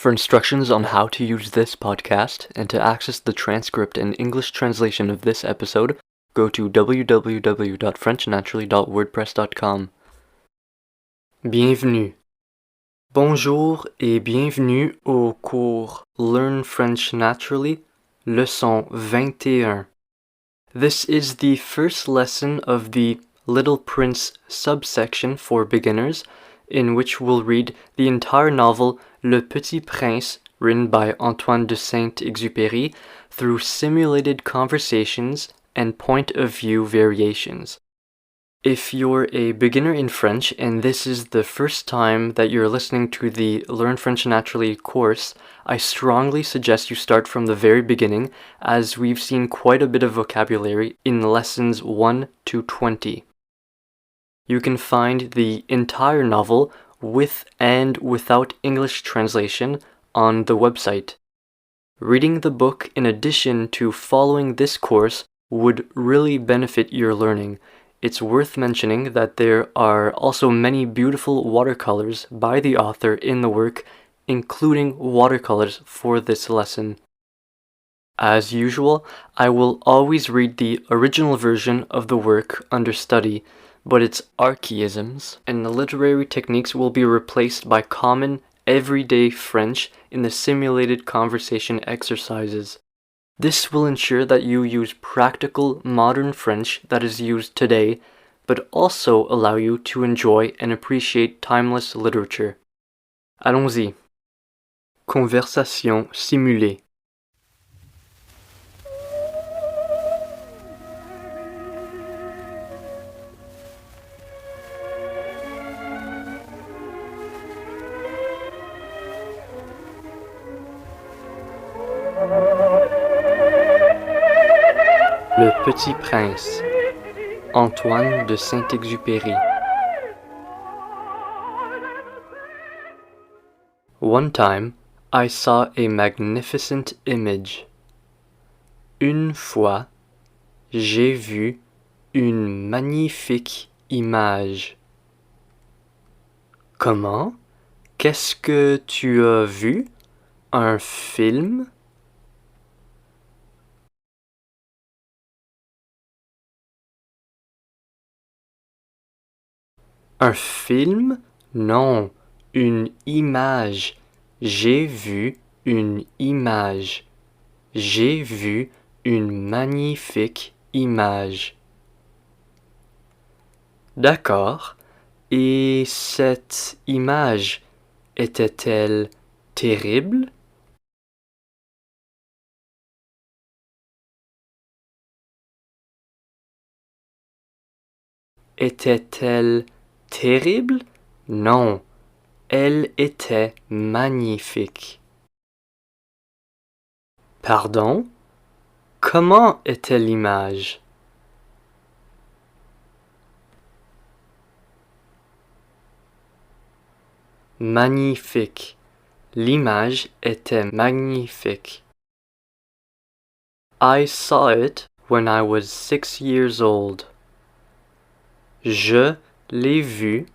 For instructions on how to use this podcast and to access the transcript and English translation of this episode, go to www.frenchnaturally.wordpress.com. Bienvenue. Bonjour et bienvenue au cours Learn French Naturally, leçon 21. This is the first lesson of the Little Prince subsection for beginners, in which we'll read the entire novel Le Petit Prince, written by Antoine de Saint-Exupéry, through simulated conversations and point-of-view variations. If you're a beginner in French and this is the first time that you're listening to the Learn French Naturally course, I strongly suggest you start from the very beginning, as we've seen quite a bit of vocabulary in lessons 1 to 20. You can find the entire novel with and without English translation on the website. Reading the book in addition to following this course would really benefit your learning. It's worth mentioning that there are also many beautiful watercolors by the author in the work, including watercolors for this lesson. As usual, I will always read the original version of the work under study, but its archaisms and the literary techniques will be replaced by common, everyday French in the simulated conversation exercises. This will ensure that you use practical, modern French that is used today, but also allow you to enjoy and appreciate timeless literature. Allons-y. Conversation simulée. Le Petit Prince, Antoine de Saint-Exupéry. One time, I saw a magnificent image. Une fois, j'ai vu une magnifique image. Comment? Qu'est-ce que tu as vu? Un film? Un film? Non, une image. J'ai vu une image. J'ai vu une magnifique image. D'accord. Et cette image était-elle terrible? Était-elle terrible? Non, elle était magnifique. Pardon? Comment était l'image? Magnifique. L'image était magnifique. I saw it when I was 6 years old. Je l'ai vu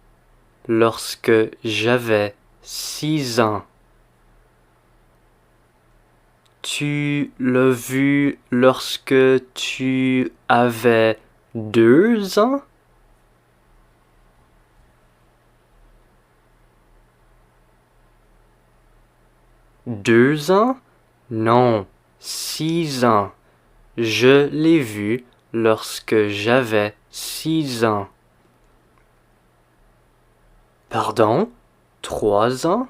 lorsque j'avais 6 ans. Tu l'as vu lorsque tu avais 2 ans? Deux ans? Non, 6 ans. Je l'ai vu lorsque j'avais 6 ans. Pardon? 3 ans?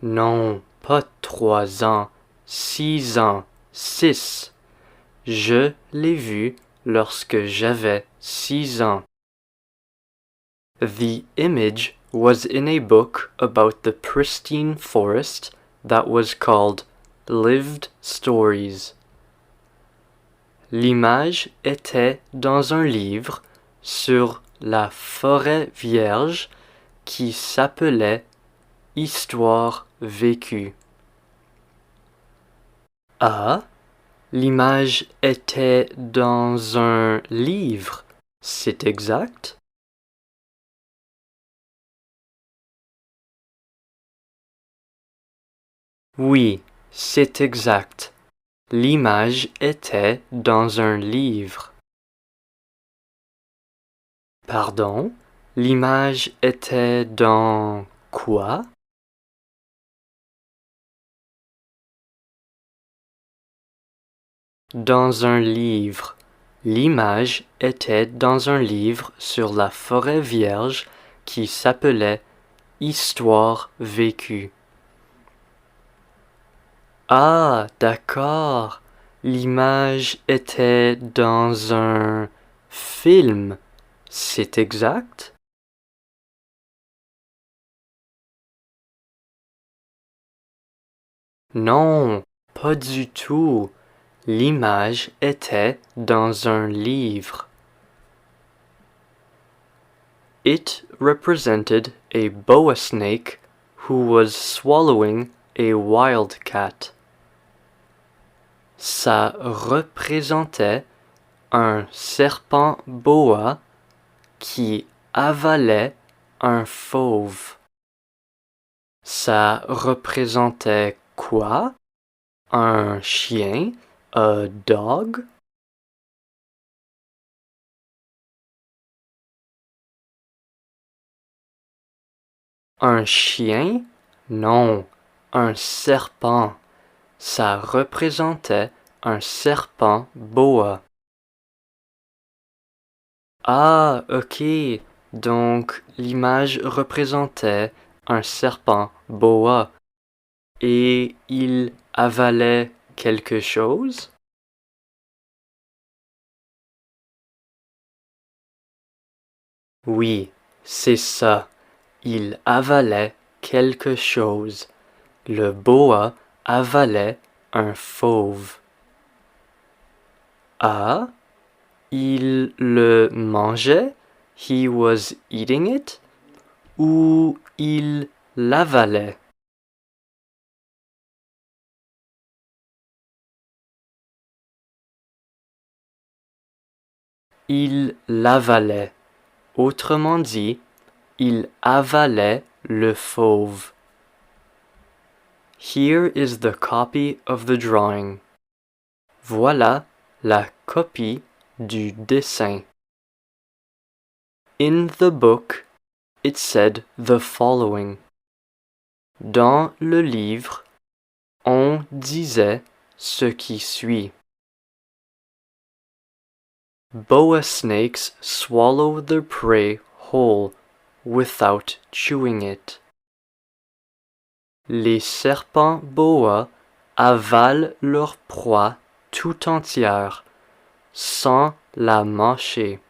Non, pas 3 ans, 6 ans, 6. Je l'ai vu lorsque j'avais 6 ans. The image was in a book about the pristine forest that was called Lived Stories. L'image était dans un livre sur la forêt vierge qui s'appelait Histoire vécue. Ah, l'image était dans un livre, c'est exact? Oui, c'est exact. L'image était dans un livre. Pardon? L'image était dans quoi? Dans un livre. L'image était dans un livre sur la forêt vierge qui s'appelait Histoire vécue. Ah, d'accord. L'image était dans un film. C'est exact? Non, pas du tout. L'image était dans un livre. It represented a boa snake who was swallowing a wildcat. Ça représentait un serpent boa qui avalait un fauve. Ça représentait quoi? Un chien? A dog? Un chien? Non, un serpent. Ça représentait un serpent boa. Ah, ok. Donc l'image représentait un serpent boa. Et il avalait quelque chose? Oui, c'est ça. Il avalait quelque chose. Le boa avalait un fauve. Ah, il le mangeait? He was eating it? Ou il l'avalait? Il l'avalait. Autrement dit, il avalait le fauve. Here is the copy of the drawing. Voilà la copie du dessin. In the book, it said the following. Dans le livre, on disait ce qui suit. Boa snakes swallow their prey whole without chewing it. Les serpents boa avalent leur proie tout entière sans la mâcher.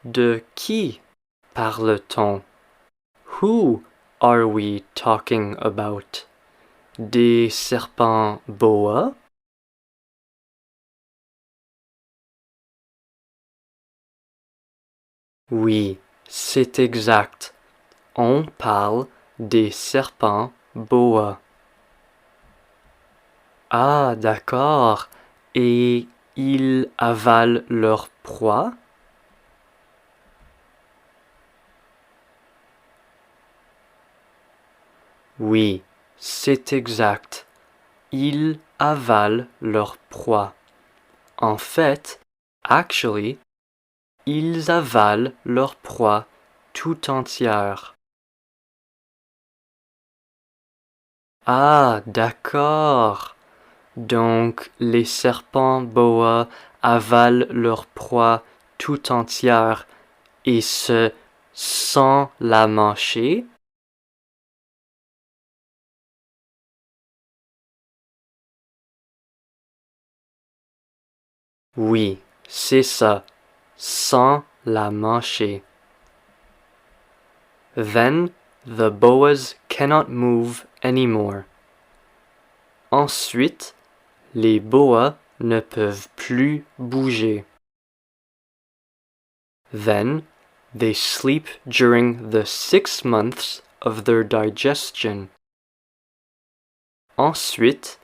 De qui parle-t-on? Who are we talking about? Des serpents boa? Oui, c'est exact. On parle des serpents boa. Ah, d'accord. Et ils avalent leur proie? Oui, c'est exact. Ils avalent leur proie. En fait, actually, ils avalent leur proie tout entière. Ah, d'accord. Donc, les serpents boa avalent leur proie tout entière et ce sans la mâcher? Oui, c'est ça, sans la mâcher. Then the boas cannot move anymore. Ensuite, les boas ne peuvent plus bouger. Then, they sleep during the 6 months of their digestion. Ensuite,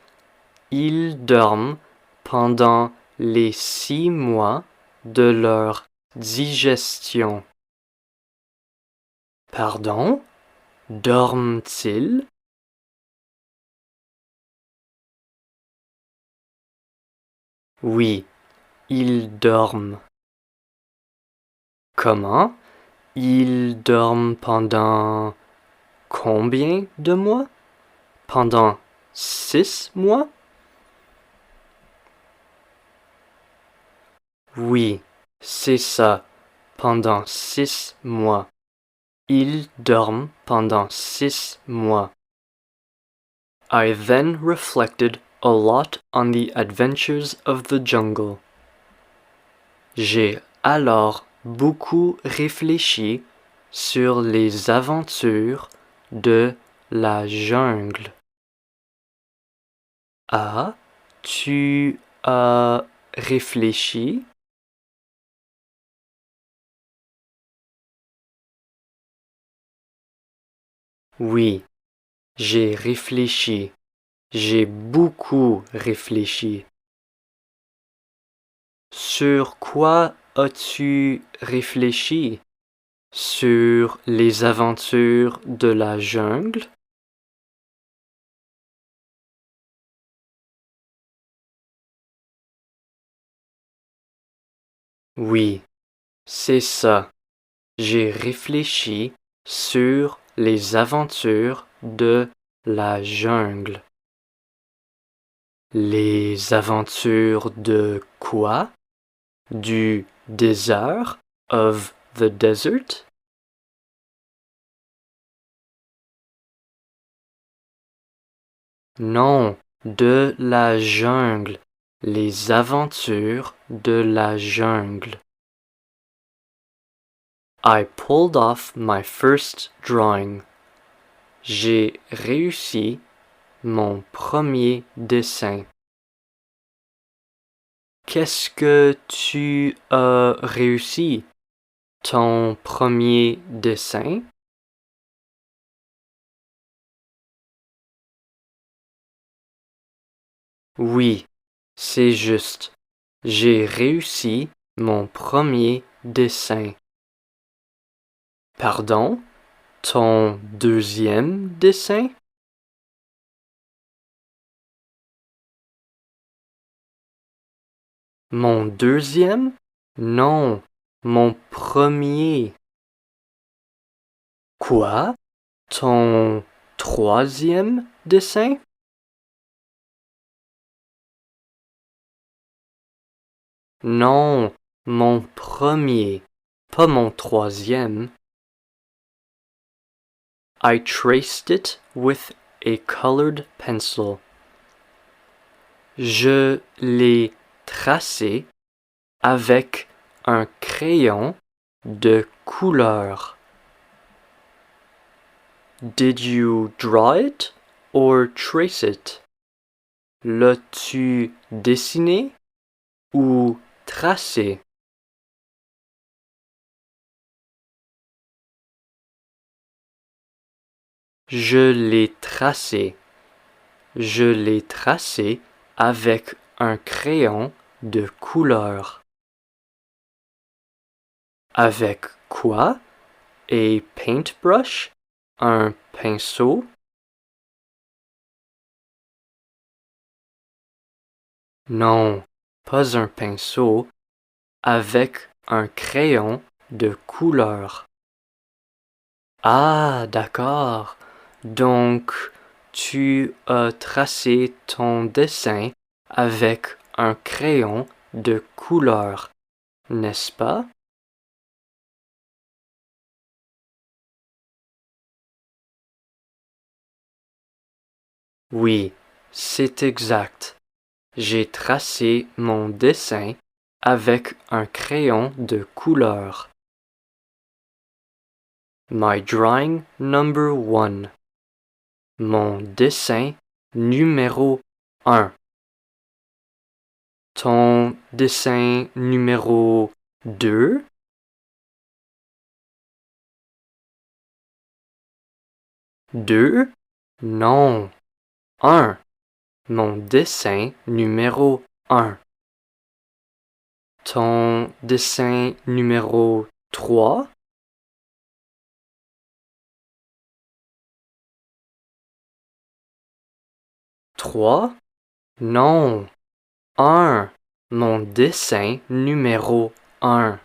ils dorment pendant les 6 mois de leur digestion. Pardon? Dorment-ils? Oui, ils dorment. Comment? Ils dorment pendant combien de mois? Pendant 6 mois? Oui, c'est ça, pendant 6 mois. Ils dorment pendant 6 mois. I then reflected a lot on the adventures of the jungle. J'ai alors beaucoup réfléchi sur les aventures de la jungle. Ah, tu as réfléchi? Oui, j'ai réfléchi. J'ai beaucoup réfléchi. Sur quoi as-tu réfléchi? Sur les aventures de la jungle? Oui, c'est ça. J'ai réfléchi sur les aventures de la jungle. Les aventures de quoi? Du désert? Of the desert? Non, de la jungle. Les aventures de la jungle. I pulled off my first drawing. J'ai réussi mon premier dessin. Qu'est-ce que tu as réussi? Ton premier dessin? Oui, c'est juste. J'ai réussi mon premier dessin. Pardon? Ton deuxième dessin? Mon deuxième? Non, mon premier. Quoi? Ton troisième dessin? Non, mon premier, pas mon troisième. I traced it with a colored pencil. Je l'ai tracé avec un crayon de couleur. Did you draw it or trace it? L'as-tu dessiné ou tracé? Je l'ai tracé. Je l'ai tracé avec un crayon de couleur. Avec quoi? A paintbrush? Un pinceau? Non, pas un pinceau. Avec un crayon de couleur. Ah, d'accord. Donc, tu as tracé ton dessin avec un crayon de couleur, n'est-ce pas? Oui, c'est exact. J'ai tracé mon dessin avec un crayon de couleur. My drawing number one. Mon dessin numéro un. Ton dessin numéro 2? Deux? Non. Un. Mon dessin numéro un. Ton dessin numéro 3? Trois? Non. Un. Mon dessin numéro 1.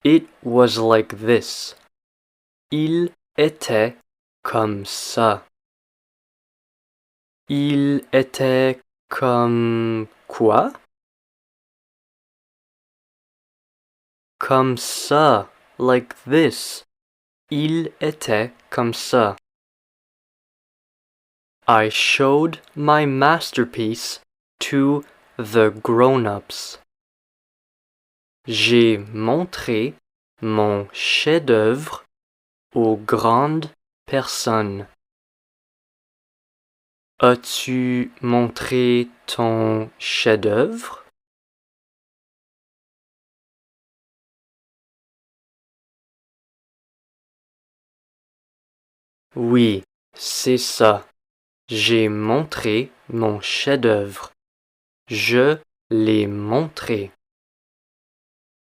It was like this. Il était comme ça. Il était comme quoi? Comme ça, like this. Il était comme ça. I showed my masterpiece to the grown-ups. J'ai montré mon chef-d'œuvre aux grandes personnes. As-tu montré ton chef-d'œuvre? Oui, c'est ça. J'ai montré mon chef-d'œuvre. Je l'ai montré.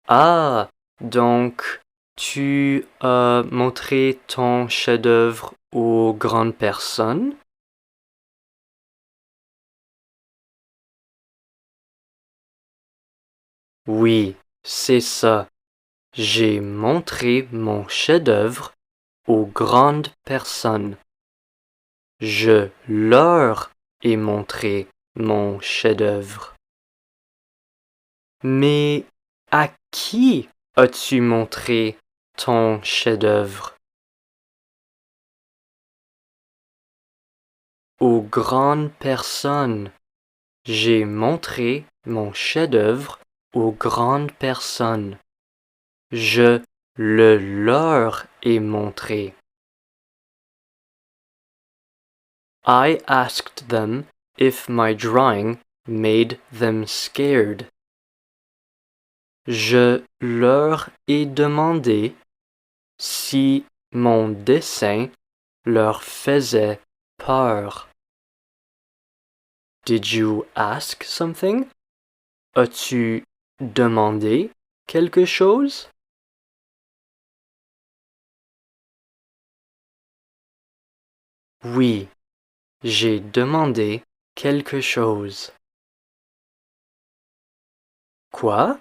Ah, donc tu as montré ton chef-d'œuvre aux grandes personnes? Oui, c'est ça. J'ai montré mon chef-d'œuvre aux grandes personnes. Je leur ai montré mon chef-d'œuvre. Mais à qui as-tu montré ton chef-d'œuvre? Aux grandes personnes. J'ai montré mon chef-d'œuvre aux grandes personnes. Je le leur ai montré. I asked them if my drawing made them scared. Je leur ai demandé si mon dessin leur faisait peur. Did you ask something? As-tu demandé quelque chose? Oui, j'ai demandé quelque chose. Quoi?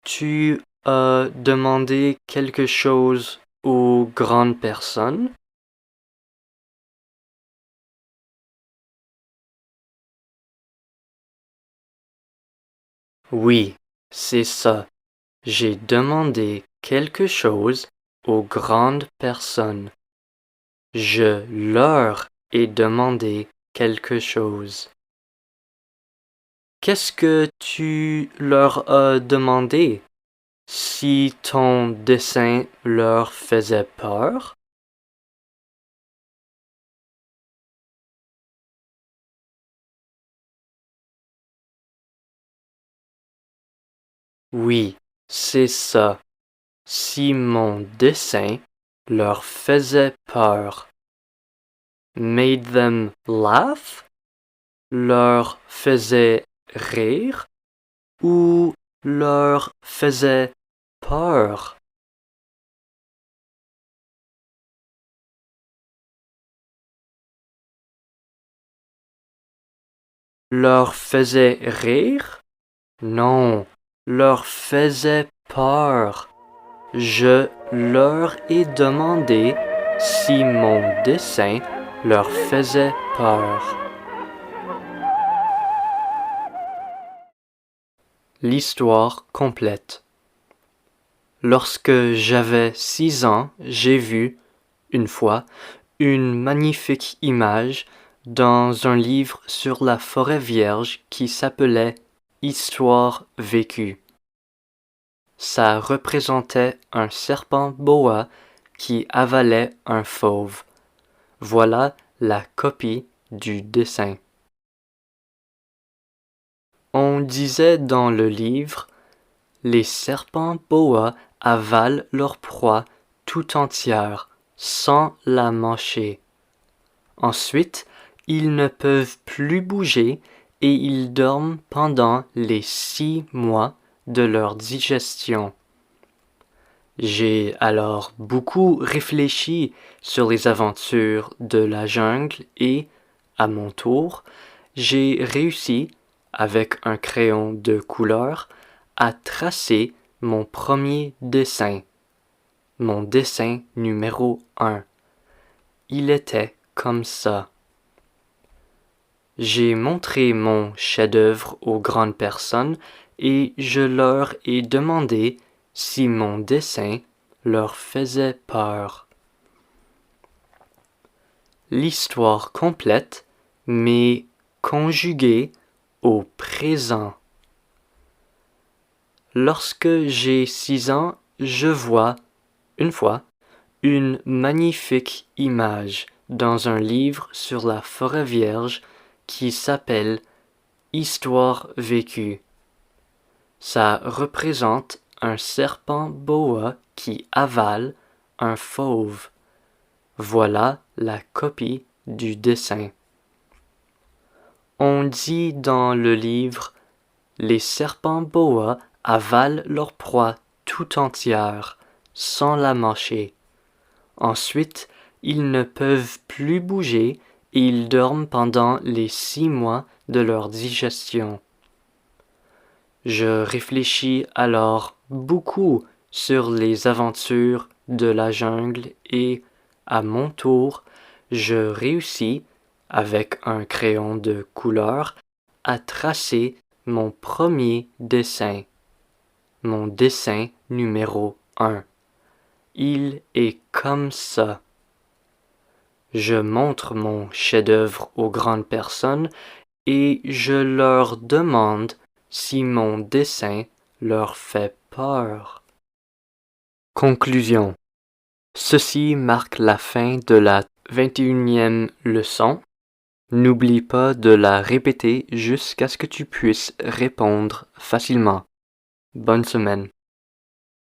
Tu as demandé quelque chose aux grandes personnes? Oui, c'est ça. J'ai demandé quelque chose aux grandes personnes. Je leur ai demandé quelque chose. Qu'est-ce que tu leur as demandé? Si ton dessin leur faisait peur? Oui, c'est ça. Si mon dessin leur faisait peur. Made them laugh? Leur faisait rire? Ou leur faisait peur? Leur faisait rire? Non, leur faisait peur. Je leur ai demandé si mon dessin leur faisait peur. L'histoire complète. Lorsque j'avais 6 ans, j'ai vu, une fois, une magnifique image dans un livre sur la forêt vierge qui s'appelait Histoire vécue. Ça représentait un serpent boa qui avalait un fauve. Voilà la copie du dessin. On disait dans le livre, les serpents boa avalent leur proie tout entière, sans la mâcher. Ensuite, ils ne peuvent plus bouger et ils dorment pendant les 6 mois de leur digestion. J'ai alors beaucoup réfléchi sur les aventures de la jungle et, à mon tour, j'ai réussi avec un crayon de couleur, à tracer mon premier dessin, mon dessin numéro 1. Il était comme ça. J'ai montré mon chef-d'œuvre aux grandes personnes et je leur ai demandé si mon dessin leur faisait peur. L'histoire complète, mais conjuguée au présent. Lorsque j'ai 6 ans, je vois, une fois, une magnifique image dans un livre sur la forêt vierge qui s'appelle Histoire vécue. Ça représente un serpent boa qui avale un fauve. Voilà la copie du dessin. On dit dans le livre, les serpents boa avalent leur proie tout entière, sans la mâcher. Ensuite, ils ne peuvent plus bouger et ils dorment pendant les 6 mois de leur digestion. Je réfléchis alors beaucoup sur les aventures de la jungle et, à mon tour, je réussis, avec un crayon de couleur, à tracer mon premier dessin, mon dessin numéro 1. Il est comme ça. Je montre mon chef-d'œuvre aux grandes personnes et je leur demande si mon dessin leur fait peur. Conclusion. Ceci marque la fin de la 21e leçon. N'oublie pas de la répéter jusqu'à ce que tu puisses répondre facilement. Bonne semaine.